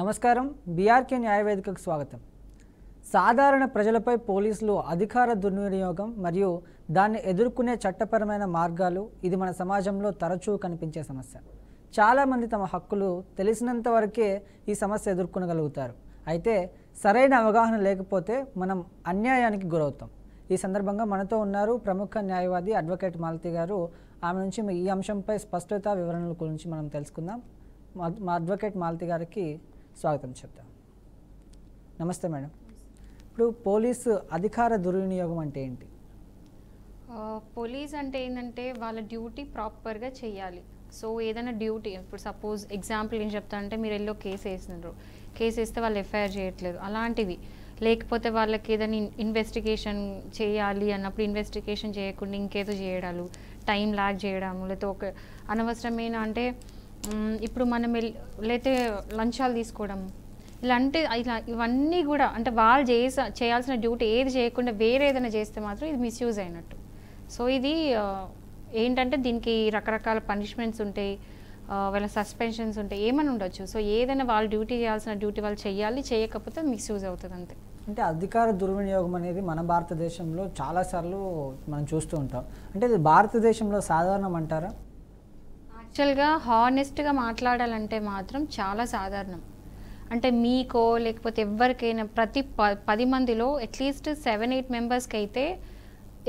నమస్కారం. బీఆర్కే న్యాయవేదికకు స్వాగతం. సాధారణ ప్రజలపై పోలీసులు అధికార దుర్వినియోగం మరియు దాన్ని ఎదుర్కొనే చట్టపరమైన మార్గాలు ఇది మన సమాజంలో తరచూ కనిపించే సమస్య. చాలామంది తమ హక్కులు తెలిసినంత వరకే ఈ సమస్య ఎదుర్కొనగలుగుతారు. అయితే సరైన అవగాహన లేకపోతే మనం అన్యాయానికి గురవుతాం. ఈ సందర్భంగా మనతో ఉన్నారు ప్రముఖ న్యాయవాది అడ్వకేట్ మాలతి గారు. ఆమె నుంచి ఈ అంశంపై స్పష్టత వివరణల గురించి మనం తెలుసుకుందాం. మా అడ్వకేట్ మాలతి గారికి స్వాగతం చెప్తాం. నమస్తే మేడం. ఇప్పుడు పోలీసు అధికార దుర్వినియోగం అంటే ఏంటి? పోలీస్ అంటే ఏంటంటే వాళ్ళ డ్యూటీ ప్రాపర్గా చేయాలి. సో ఏదైనా డ్యూటీ, ఇప్పుడు సపోజ్ ఎగ్జాంపుల్ ఏం చెప్తా అంటే మీరు ఎల్లో కేసు వేసినారు, కేసు వేస్తే వాళ్ళు ఎఫ్ఐఆర్ చేయట్లేదు, అలాంటివి. లేకపోతే వాళ్ళకి ఏదైనా ఇన్వెస్టిగేషన్ చేయాలి అన్నప్పుడు ఇన్వెస్టిగేషన్ చేయకుండా ఇంకేదో చేయడాలు, టైం లాగ్ చేయడము, లేకపోతే ఒక అనవసరమైన అంటే ఇప్పుడు మనం లేతే లంచాలు తీసుకోవడం, ఇవన్నీ కూడా అంటే వాళ్ళు చేయాల్సిన డ్యూటీ ఏది చేయకుండా వేరే ఏదైనా చేస్తే మాత్రం ఇది మిస్యూజ్ అయినట్టు. సో ఇది ఏంటంటే దీనికి రకరకాల పనిష్మెంట్స్ ఉంటాయి, వాళ్ళ సస్పెన్షన్స్ ఉంటాయి, ఏమైనా ఉండొచ్చు. సో ఏదైనా వాళ్ళు డ్యూటీ చేయాల్సిన డ్యూటీ వాళ్ళు చేయాలి, చేయకపోతే మిస్యూజ్ అవుతుంది అంతే. అంటే అధికార దుర్వినియోగం అనేది మన భారతదేశంలో చాలాసార్లు మనం చూస్తూ ఉంటాం. అంటే ఇది భారతదేశంలో సాధారణం అంటారా? యాక్చువల్గా హానెస్ట్గా మాట్లాడాలంటే మాత్రం చాలా సాధారణం. అంటే మీకో లేకపోతే ఎవరికైనా ప్రతి 10 మందిలో అట్లీస్ట్ 7-8 మెంబర్స్కి అయితే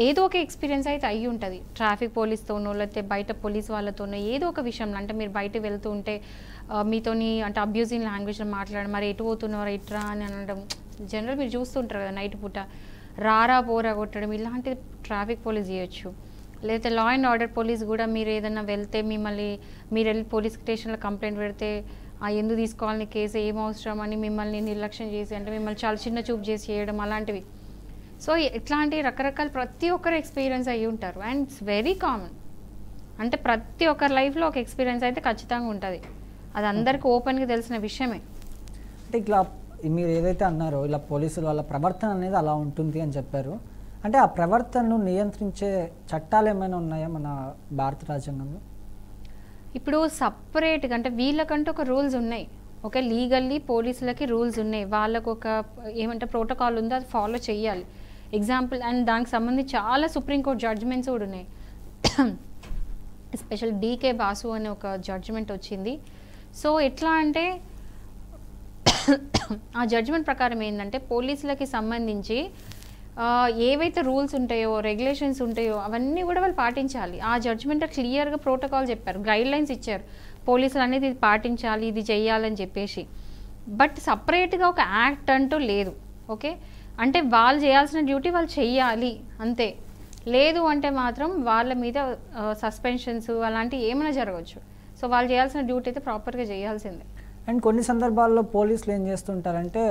ఏదో ఒక ఎక్స్పీరియన్స్ అయితే అయ్యి ఉంటుంది. ట్రాఫిక్ పోలీస్తోనో లేకపోతే బయట పోలీస్ వాళ్ళతోనో ఏదో ఒక విషయంలో. అంటే మీరు బయట వెళ్తూ ఉంటే మీతోని అంటే అబ్యూజింగ్ లాంగ్వేజ్లో మాట్లాడడం, మరి ఎటు పోతున్నారో ఇట్రా అని అనడం, జనరల్ మీరు చూస్తుంటారు కదా నైట్ పూట రారా పోరా కొట్టడం, ఇలాంటి ట్రాఫిక్ పోలీస్ చేయొచ్చు. లేకపోతే లా అండ్ ఆర్డర్ పోలీస్ కూడా మీరు ఏదైనా వెళ్తే మీరు వెళ్ళి పోలీస్ స్టేషన్లో కంప్లైంట్ పెడితే ఎందుకు తీసుకోవాలని కేసు, ఏం అవసరం అని మిమ్మల్ని నిర్లక్ష్యం చేసి అంటే మిమ్మల్ని చాలా చిన్న చూపు చేసి చేయడం, అలాంటివి. సో ఇట్లాంటి రకరకాల ప్రతి ఒక్కరు ఎక్స్పీరియన్స్ అయ్యి ఉంటారు. And it's very common. అంటే ప్రతి ఒక్కరి లైఫ్లో ఒక ఎక్స్పీరియన్స్ అయితే ఖచ్చితంగా ఉంటుంది. అది అందరికీ ఓపెన్గా తెలిసిన విషయమే. అంటే ఇట్లా మీరు ఏదైతే అన్నారో ఇలా పోలీసుల వాళ్ళ ప్రవర్తన అనేది అలా ఉంటుంది అని చెప్పారు. అంటే ఆ ప్రవర్తనను నియంత్రించే చట్టాలు ఏమైనా ఉన్నాయా మన భారత రాజ్యాంగంలో? ఇప్పుడు సపరేట్గా అంటే వీళ్ళకంటూ ఒక రూల్స్ ఉన్నాయి. ఓకే, లీగల్లీ పోలీసులకి రూల్స్ ఉన్నాయి, వాళ్ళకు ఒక ఏమంటే ప్రోటోకాల్ ఉందో అది ఫాలో చేయాలి. ఎగ్జాంపుల్ అండ్ దానికి సంబంధించి చాలా సుప్రీంకోర్టు జడ్జిమెంట్స్ కూడా ఉన్నాయి. ఎస్పెషల్ డీకే బాసు అనే ఒక జడ్జిమెంట్ వచ్చింది. సో ఎట్లా అంటే ఆ జడ్జిమెంట్ ప్రకారం ఏంటంటే పోలీసులకి సంబంధించి ఏవైతే రూల్స్ ఉంటాయో రెగ్యులేషన్స్ ఉంటాయో అవన్నీ కూడా వాళ్ళు పాటించాలి. ఆ జడ్జిమెంట్ క్లియర్గా ప్రోటోకాల్ చెప్పారు, గైడ్ లైన్స్ ఇచ్చారు, పోలీసులు అనేది ఇది పాటించాలి, ఇది చెయ్యాలని చెప్పేసి. బట్ సపరేట్గా ఒక యాక్ట్ అంటూ లేదు. ఓకే, అంటే వాళ్ళు చేయాల్సిన డ్యూటీ వాళ్ళు చెయ్యాలి అంతే. లేదు అంటే మాత్రం వాళ్ళ మీద సస్పెన్షన్స్ అలాంటివి ఏమైనా జరగవచ్చు. సో వాళ్ళు చేయాల్సిన డ్యూటీ అయితే ప్రాపర్గా చేయాల్సిందే. అండ్ కొన్ని సందర్భాల్లో పోలీసులు ఏం చేస్తుంటారంటే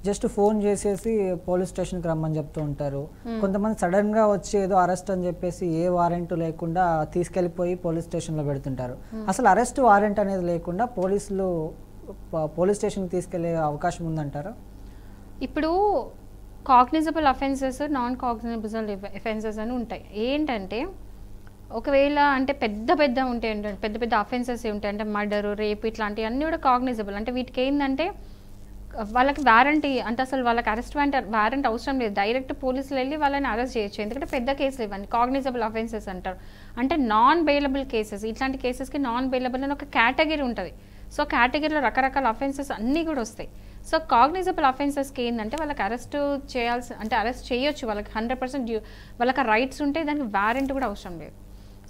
జస్ట్ ఫోన్ చేసేసి పోలీస్ స్టేషన్కి రమ్మని చెప్తూ ఉంటారు. కొంతమంది సడన్గా వచ్చి ఏదో అరెస్ట్ అని చెప్పేసి ఏ వారెంట్ లేకుండా తీసుకెళ్ళిపోయి పోలీస్ స్టేషన్లో పెడుతుంటారు. అసలు అరెస్ట్ వారెంట్ అనేది లేకుండా పోలీసులు పోలీస్ స్టేషన్కి తీసుకెళ్లే అవకాశం ఉందంటారా? ఇప్పుడు cognisable offences, non cognisable offences అని ఉంటాయి. ఏంటంటే ఒకవేళ అంటే పెద్ద ఉంటాయి, ఏంటంటే పెద్ద అఫెన్సెస్ ఉంటాయి, అంటే మర్డర్, రేప్ ఇట్లాంటివి అన్నీ కూడా కాగ్నిజబుల్. అంటే వీటికి ఏంటంటే వాళ్ళకి వారంటీ అంటే అసలు వాళ్ళకి అరెస్ట్ వారెంట్ అవసరం లేదు, డైరెక్ట్ పోలీసులు వెళ్ళి వాళ్ళని అరెస్ట్ చేయొచ్చు. ఎందుకంటే పెద్ద కేసులు ఇవ్వండి కాగ్నిజబుల్ అఫెన్సెస్ అంటారు. అంటే నాన్ బెయిలబుల్ కేసెస్, ఇట్లాంటి కేసెస్కి నాన్ బెయిలబుల్ అని ఒక కేటగిరీ ఉంటుంది. సో కేటగిరీలో రకరకాల అఫెన్సెస్ అన్నీ కూడా వస్తాయి. సో కాగ్నిజబుల్ అఫెన్సెస్కి ఏంటంటే వాళ్ళకి అరెస్ట్ చేయొచ్చు, వాళ్ళకి 100% వాళ్ళకి రైట్స్ ఉంటే దానికి వారెంట్ కూడా అవసరం లేదు.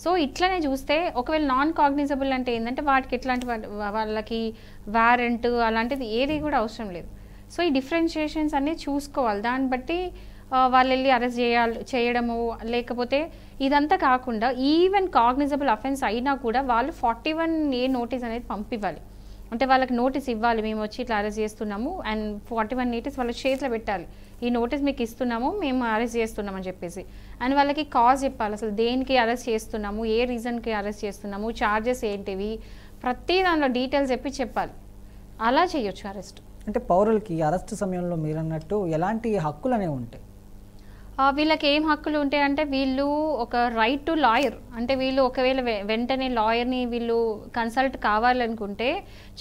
సో ఇట్లనే చూస్తే ఒకవేళ నాన్ కాగ్నిజబుల్ అంటే ఏంటంటే వాటికి ఎట్లాంటి వాళ్ళకి వారెంట్ అలాంటిది ఏది కూడా అవసరం లేదు. సో ఈ డిఫరెన్షియేషన్స్ అన్నీ చూసుకోవాలి. దాన్ని బట్టి వాళ్ళు వెళ్ళి అరెస్ట్ చేయడము, లేకపోతే ఇదంతా కాకుండా ఈవెన్ కాగ్నిజబుల్ అఫెన్స్ అయినా కూడా వాళ్ళు 41A నోటీస్ అనేది పంపివ్వాలి. అంటే వాళ్ళకి నోటీస్ ఇవ్వాలి, మేము వచ్చి ఇట్లా అరెస్ట్ చేస్తున్నాము అండ్ 41 నోటీస్ వాళ్ళ చేతిలో పెట్టాలి, ఈ నోటీస్ మీకు ఇస్తున్నాము, మేము అరెస్ట్ చేస్తున్నాం అని చెప్పేసి. అండ్ వాళ్ళకి కాజ్ చెప్పాలి, అసలు దేనికి అరెస్ట్ చేస్తున్నాము, ఏ రీజన్కి అరెస్ట్ చేస్తున్నాము, ఛార్జెస్ ఏంటివి, ప్రతి దానిలో డీటెయిల్స్ చెప్పాలి. అలా చేయొచ్చు అరెస్ట్. అంటే పౌరులకి అరెస్ట్ సమయంలో మీరు అన్నట్టు ఎలాంటి హక్కులు అనేవి ఉంటాయి? వీళ్ళకి ఏం హక్కులు ఉంటాయంటే వీళ్ళు ఒక రైట్ టు లాయర్, అంటే వీళ్ళు ఒకవేళ వెంటనే లాయర్ని వీళ్ళు కన్సల్ట్ కావాలనుకుంటే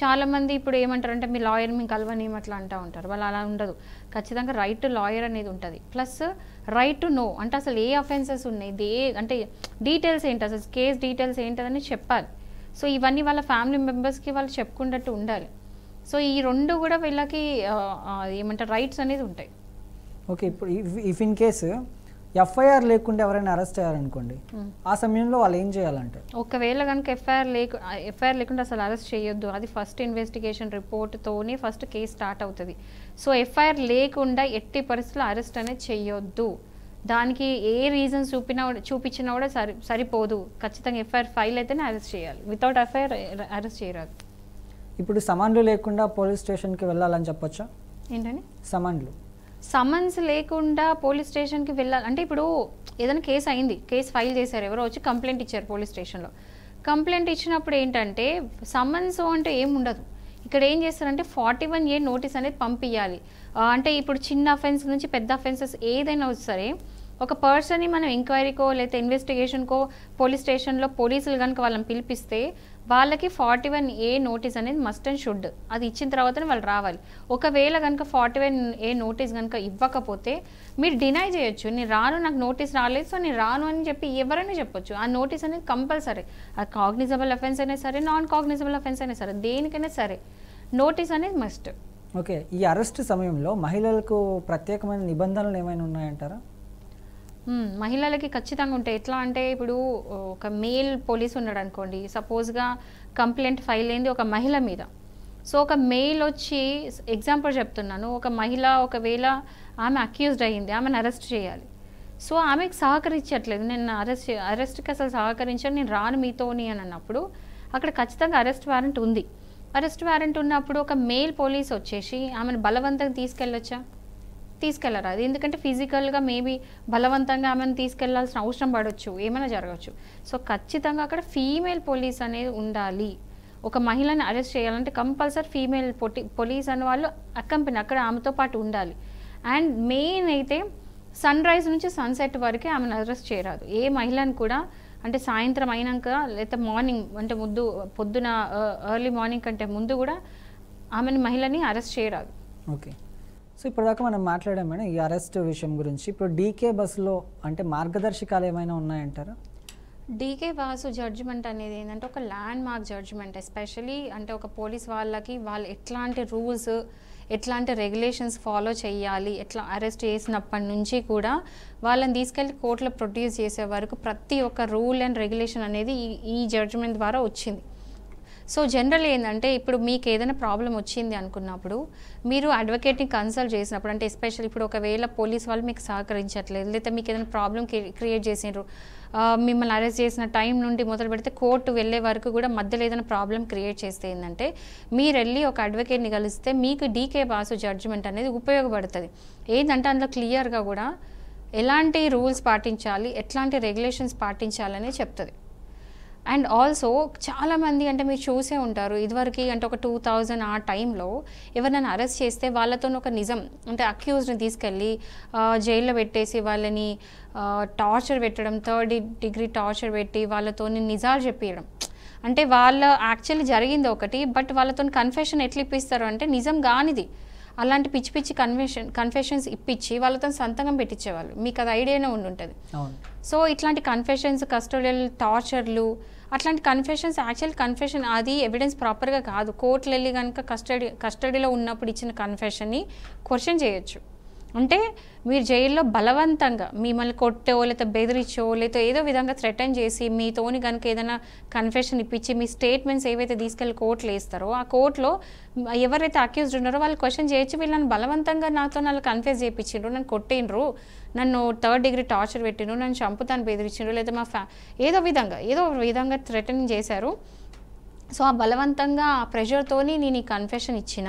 చాలామంది ఇప్పుడు ఏమంటారంటే మీ లాయర్ మేము కలవని అట్లా అంటూ ఉంటారు. వాళ్ళు అలా ఉండదు, ఖచ్చితంగా రైట్ టు లాయర్ అనేది ఉంటుంది. ప్లస్ రైట్ టు నో, అంటే అసలు ఏ అఫెన్సెస్ ఉన్నాయి, అంటే డీటెయిల్స్ ఏంటి, అసలు కేస్ డీటెయిల్స్ ఏంటని చెప్పాలి. సో ఇవన్నీ వాళ్ళ ఫ్యామిలీ మెంబర్స్కి వాళ్ళు చెప్పుకున్నట్టు ఉండాలి. సో ఈ రెండు కూడా వీళ్ళకి ఏమంటారు రైట్స్ అనేది ఉంటాయి. ఓకే, ఇప్పుడు ఇఫ్ ఇన్ కేసు ఎఫ్ఐఆర్ లేకుండా ఎవరైనా అరెస్ట్ అయ్యారనుకోండి, ఆ సమయంలో వాళ్ళు ఏం చేయాలంటే? ఒకవేళ కనుక ఎఫ్ఐఆర్ లేకుండా అసలు అరెస్ట్ చేయొద్దు. అది ఫస్ట్ ఇన్వెస్టిగేషన్ రిపోర్ట్తోనే ఫస్ట్ కేసు స్టార్ట్ అవుతుంది. సో ఎఫ్ఐఆర్ లేకుండా ఎట్టి పరిస్థితుల్లో అరెస్ట్ అనేది చేయొద్దు. దానికి ఏ రీజన్స్ చూపించినా కూడా సరిపోదు. ఖచ్చితంగా ఎఫ్ఐఆర్ ఫైల్ అయితేనే అరెస్ట్ చేయాలి. వితౌట్ ఎఫ్ఐఆర్ అరెస్ట్ చేయరాదు. ఇప్పుడు సమన్లు లేకుండా పోలీస్ స్టేషన్కి వెళ్ళాలని చెప్పొచ్చా? ఏంటని సమన్స్ లేకుండా పోలీస్ స్టేషన్కి వెళ్ళాలి అంటే, ఇప్పుడు ఏదైనా కేసు అయింది, కేసు ఫైల్ చేశారు, ఎవరో వచ్చి కంప్లైంట్ ఇచ్చారు పోలీస్ స్టేషన్లో. కంప్లైంట్ ఇచ్చినప్పుడు ఏంటంటే సమన్స్ అంటే ఏం ఉండదు. ఇక్కడ ఏం చేస్తారంటే 41A నోటీస్ అనేది పంపించాలి. అంటే ఇప్పుడు చిన్న అఫెన్స్ నుంచి పెద్ద అఫెన్సెస్ ఏదైనా సరే ఒక పర్సన్ని మనం ఎంక్వైరీకో లేదా ఇన్వెస్టిగేషన్కో పోలీస్ స్టేషన్లో పోలీసులు కనుక వాళ్ళని పిలిపిస్తే వాళ్ళకి 41A నోటీస్ అనేది మస్ట్ అండ్ షుడ్, అది ఇచ్చిన తర్వాతనే వాళ్ళు రావాలి. ఒకవేళ కనుక 41A నోటీస్ కనుక ఇవ్వకపోతే మీరు డినై చేయొచ్చు, నేను రాను, నాకు నోటీస్ రాలేదు, సో నేను రాను అని చెప్పి ఎవరైనా చెప్పొచ్చు. ఆ నోటీస్ అనేది కంపల్సరీ, అది కాగ్నిజబుల్ అఫెన్స్ అయినా సరే, నాన్ కాగ్నిజబుల్ అఫెన్స్ అయినా సరే, దేనికైనా సరే నోటీస్ అనేది మస్ట్. ఓకే, ఈ అరెస్ట్ సమయంలో మహిళలకు ప్రత్యేకమైన నిబంధనలు ఏమైనా ఉన్నాయంటారా? మహిళలకి ఖచ్చితంగా ఉంటాయి. ఎట్లా అంటే ఇప్పుడు ఒక మేల్ పోలీస్ ఉన్నాడు అనుకోండి, సపోజ్గా కంప్లైంట్ ఫైల్ అయింది ఒక మహిళ మీద. సో ఒక మెయిల్ వచ్చి, ఎగ్జాంపుల్ చెప్తున్నాను, ఒక మహిళ ఒకవేళ ఆమె అక్యూజ్డ్ అయ్యింది, ఆమెను అరెస్ట్ చేయాలి. సో ఆమెకు సహకరించట్లేదు, నేను అరెస్ట్కి అసలు సహకరించాను, నేను రాను మీతోని అని అన్నప్పుడు అక్కడ ఖచ్చితంగా అరెస్ట్ వారెంట్ ఉంది. అరెస్ట్ వారెంట్ ఉన్నప్పుడు ఒక మేల్ పోలీస్ వచ్చేసి ఆమెను బలవంతంగా తీసుకెళ్ళరాదు. ఎందుకంటే ఫిజికల్గా మేబీ బలవంతంగా ఆమెను తీసుకెళ్లాల్సిన అవసరం పడవచ్చు, ఏమైనా జరగవచ్చు. సో ఖచ్చితంగా అక్కడ ఫీమేల్ పోలీస్ అనేది ఉండాలి. ఒక మహిళని అరెస్ట్ చేయాలంటే కంపల్సరీ ఫీమేల్ పోలీస్ అనే వాళ్ళు అక్కడ ఆమెతో పాటు ఉండాలి. అండ్ మెయిన్ అయితే సన్ రైజ్ నుంచి సన్సెట్ వరకే ఆమెను అరెస్ట్ చేయరాదు. ఏ మహిళను కూడా అంటే సాయంత్రం అయినాక లేదా మార్నింగ్ అంటే పొద్దున ఎర్లీ మార్నింగ్ కంటే ముందు కూడా మహిళని అరెస్ట్ చేయరాదు. ఓకే, సో ఇప్పటిదాకా మనం మాట్లాడాం మేడం ఈ అరెస్ట్ విషయం గురించి. ఇప్పుడు డీకే బస్సులో అంటే మార్గదర్శకాలు ఏమైనా ఉన్నాయంటారా? డీకే బాసు జడ్జిమెంట్ అనేది ఏంటంటే ఒక ల్యాండ్ మార్క్ జడ్జిమెంట్. ఎస్పెషలీ అంటే ఒక పోలీస్ వాళ్ళకి వాళ్ళు ఎట్లాంటి రూల్స్, ఎట్లాంటి రెగ్యులేషన్స్ ఫాలో చేయాలి, ఎట్లా అరెస్ట్ చేసినప్పటి నుంచి కూడా వాళ్ళని తీసుకెళ్ళి కోర్టులో ప్రొడ్యూస్ చేసే వరకు ప్రతి ఒక్క రూల్ అండ్ రెగ్యులేషన్ అనేది ఈ జడ్జిమెంట్ ద్వారా వచ్చింది. సో జనరల్ ఏంటంటే ఇప్పుడు మీకు ఏదైనా ప్రాబ్లం వచ్చింది అనుకున్నప్పుడు మీరు అడ్వకేట్ని కన్సల్ట్ చేసినప్పుడు, అంటే ఎస్పెషల్ ఇప్పుడు ఒకవేళ పోలీస్ వాళ్ళు మీకు సహకరించట్లేదు లేదా మీకు ఏదైనా ప్రాబ్లం క్రియేట్ చేసినారు, మిమ్మల్ని అరెస్ట్ చేసిన టైం నుండి మొదలు పెడితే కోర్టు వెళ్ళే వరకు కూడా మధ్యలో ఏదైనా ప్రాబ్లం క్రియేట్ చేస్తే ఏంటంటే మీరు వెళ్ళి ఒక అడ్వకేట్ని కలిస్తే మీకు డీకే బాసు జడ్జిమెంట్ అనేది ఉపయోగపడుతుంది. ఏంటంటే అందులో క్లియర్గా కూడా ఎలాంటి రూల్స్ పాటించాలి, ఎట్లాంటి రెగ్యులేషన్స్ పాటించాలని చెప్తుంది. అండ్ ఆల్సో చాలామంది అంటే మీరు చూసే ఉంటారు, ఇదివరకు అంటే ఒక 2000 ఆ టైంలో ఎవరినైనా అరెస్ట్ చేస్తే వాళ్ళతో ఒక నిజం అంటే అక్యూజ్ని తీసుకెళ్ళి జైల్లో పెట్టేసి వాళ్ళని టార్చర్ పెట్టడం, 3rd degree టార్చర్ పెట్టి వాళ్ళతో నిజాలు చెప్పియడం. అంటే వాళ్ళ యాక్చువల్లీ జరిగింది ఒకటి, బట్ వాళ్ళతో కన్ఫెషన్ ఎట్లా ఇప్పిస్తారు అంటే నిజం కానిది అలాంటి పిచ్చి పిచ్చి కన్ఫెషన్స్ ఇప్పించి వాళ్ళతో సంతకం పెట్టించేవాళ్ళు. మీకు అది ఐడియానే ఉండుంటుంది. సో ఇట్లాంటి కన్ఫెషన్స్, కస్టోడియల్ టార్చర్లు, అట్లాంటి కన్ఫెషన్స్ కన్ఫెషన్ అది ఎవిడెన్స్ ప్రాపర్గా కాదు. కోర్టులు వెళ్ళి కనుక కస్టడీలో ఉన్నప్పుడు ఇచ్చిన కన్ఫెషన్ని క్వశ్చన్ చేయొచ్చు. అంటే మీరు జైల్లో బలవంతంగా మిమ్మల్ని కొట్టో లేదా బెదిరించో లేదా ఏదో విధంగా థ్రెటన్ చేసి మీతోని కనుక ఏదైనా కన్ఫెషన్ ఇప్పించి మీ స్టేట్మెంట్స్ ఏవైతే తీసుకెళ్ళి కోర్టులో వేస్తారో ఆ కోర్టులో ఎవరైతే అక్యూజ్డ్ ఉన్నారో వాళ్ళు క్వశ్చన్ చేయొచ్చు. వీళ్ళని బలవంతంగా నాతో వాళ్ళు కన్ఫెస్ చేయించిండ్రు, నన్ను కొట్టిండ్రు, నన్ను 3rd degree టార్చర్ పెట్టిండ్రు, నన్ను చంపుతాను బెదిరించిండ్రు, లేదా మా ఏదో విధంగా థ్రెటనింగ్ చేశారు. సో ఆ బలవంతంగా ఆ ప్రెషర్తోని నేను ఈ కన్ఫెషన్ ఇచ్చిన,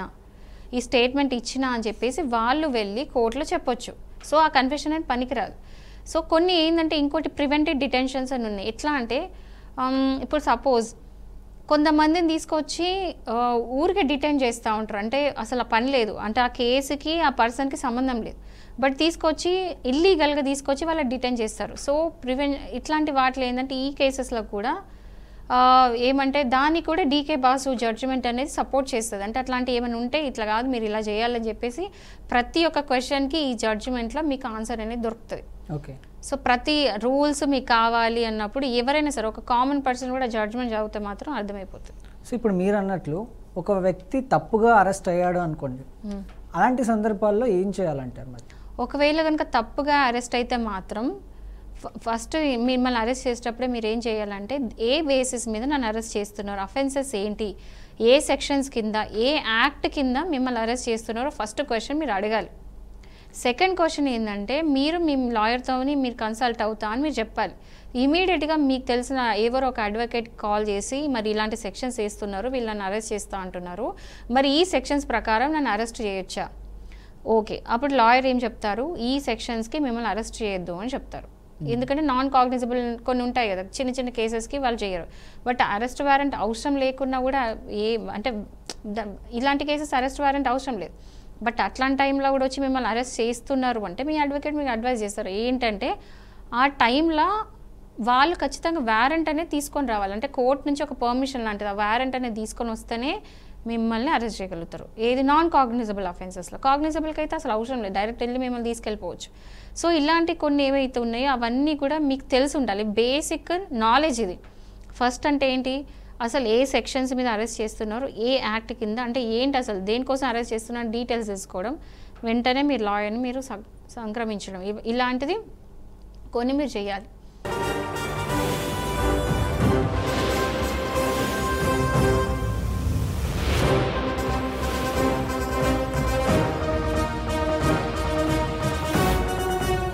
ఈ స్టేట్మెంట్ ఇచ్చిన అని చెప్పేసి వాళ్ళు వెళ్ళి కోర్టులో చెప్పొచ్చు. సో ఆ కన్ఫెషన్ అనేది పనికిరాదు. సో కొన్ని ఏంటంటే ఇంకోటి ప్రివెంటివ్ డిటెన్షన్స్ అని ఉన్నాయి. ఎట్లా అంటే ఇప్పుడు సపోజ్ కొంతమందిని తీసుకొచ్చి ఊరికే డిటైన్ చేస్తూ ఉంటారు. అంటే అసలు ఆ పని లేదు, అంటే ఆ కేసుకి ఆ పర్సన్కి సంబంధం లేదు, బట్ తీసుకొచ్చి ఇల్లీగల్గా తీసుకొచ్చి వాళ్ళకి డిటైన్ చేస్తారు. సో ఇట్లాంటి వాటిలో ఏంటంటే ఈ కేసెస్లో కూడా ఏమంటే దాన్ని కూడా డీకే బాసు జడ్జిమెంట్ అనేది సపోర్ట్ చేస్తుంది. అంటే అట్లాంటి ఏమైనా ఉంటే ఇట్లా కాదు మీరు ఇలా చేయాలని చెప్పేసి ప్రతి ఒక్క క్వశ్చన్కి ఈ జడ్జిమెంట్లో మీకు ఆన్సర్ అనేది దొరుకుతుంది. ఓకే. సో ప్రతి రూల్స్ మీకు కావాలి అన్నప్పుడు ఎవరైనా సరే ఒక కామన్ పర్సన్ కూడా జడ్జిమెంట్ చదివితే మాత్రం అర్థమైపోతుంది. సో ఇప్పుడు మీరు అన్నట్లు ఒక వ్యక్తి తప్పుగా అరెస్ట్ అయ్యాడు అనుకోండి, అలాంటి సందర్భాల్లో ఏం చేయాలంటారు మరి? ఒకవేళ కనుక తప్పుగా అరెస్ట్ అయితే మాత్రం ఫస్ట్ మిమ్మల్ని అరెస్ట్ చేసేటప్పుడే మీరు ఏం చేయాలంటే ఏ బేసిస్ మీద నన్ను అరెస్ట్ చేస్తున్నారు, అఫెన్సెస్ ఏంటి, ఏ సెక్షన్స్ కింద, ఏ యాక్ట్ కింద మిమ్మల్ని అరెస్ట్ చేస్తున్నారో ఫస్ట్ క్వశ్చన్ మీరు అడగాలి. సెకండ్ క్వశ్చన్ ఏంటంటే మీరు మీ లాయర్తో మీరు కన్సల్ట్ అవుతా అని మీరు చెప్పాలి. ఇమీడియట్గా మీకు తెలిసిన ఎవరో ఒక అడ్వకేట్ కాల్ చేసి మరి ఇలాంటి సెక్షన్స్ వేస్తున్నారు, వీళ్ళని అరెస్ట్ చేస్తూ అంటున్నారు, మరి ఈ సెక్షన్స్ ప్రకారం నన్ను అరెస్ట్ చేయొచ్చా? ఓకే, అప్పుడు లాయర్ ఏం చెప్తారు, ఈ సెక్షన్స్కి మిమ్మల్ని అరెస్ట్ చేయొద్దు అని చెప్తారు. ఎందుకంటే నాన్ కాగ్నిజబుల్ కొన్ని ఉంటాయి కదా, చిన్న చిన్న కేసెస్కి వాళ్ళు చేయరు. బట్ అరెస్ట్ వారెంట్ అవసరం లేకున్నా కూడా అంటే ఇలాంటి కేసెస్ అరెస్ట్ వారెంట్ అవసరం లేదు, బట్ అట్లాంటి టైంలో కూడా వచ్చి మిమ్మల్ని అరెస్ట్ చేస్తున్నారు అంటే మీ అడ్వకేట్ మీకు అడ్వైజ్ చేస్తారు ఏంటంటే ఆ టైంలో వాళ్ళు ఖచ్చితంగా వారెంట్ అనేది తీసుకొని రావాలి. అంటే కోర్టు నుంచి ఒక పర్మిషన్ లాంటిది, ఆ వారెంట్ అనేది తీసుకొని వస్తేనే మిమ్మల్ని అరెస్ట్ చేయగలుగుతారు. ఏది నాన్ కాగ్నిజబుల్ అఫెన్సెస్లో. కాగ్నిజబుల్కి అయితే అసలు అవసరం లేదు, డైరెక్ట్ వెళ్ళి మిమ్మల్ని తీసుకెళ్ళిపోవచ్చు. సో ఇలాంటి కొన్ని ఏవైతే ఉన్నాయో అవన్నీ కూడా మీకు తెలిసి ఉండాలి, బేసిక్ నాలెడ్జ్ ఇది. ఫస్ట్ అంటే ఏంటి, అసలు ఏ సెక్షన్స్ మీద అరెస్ట్ చేస్తున్నారు, ఏ యాక్ట్ కింద, అంటే ఏంటి అసలు దేనికోసం అరెస్ట్ చేస్తున్నారు డీటెయిల్స్ తెలుసుకోవడం, వెంటనే మీరు లాయర్ని మీరు సంక్రమించడం, ఇలాంటిది కొన్ని మీరు చేయాలి.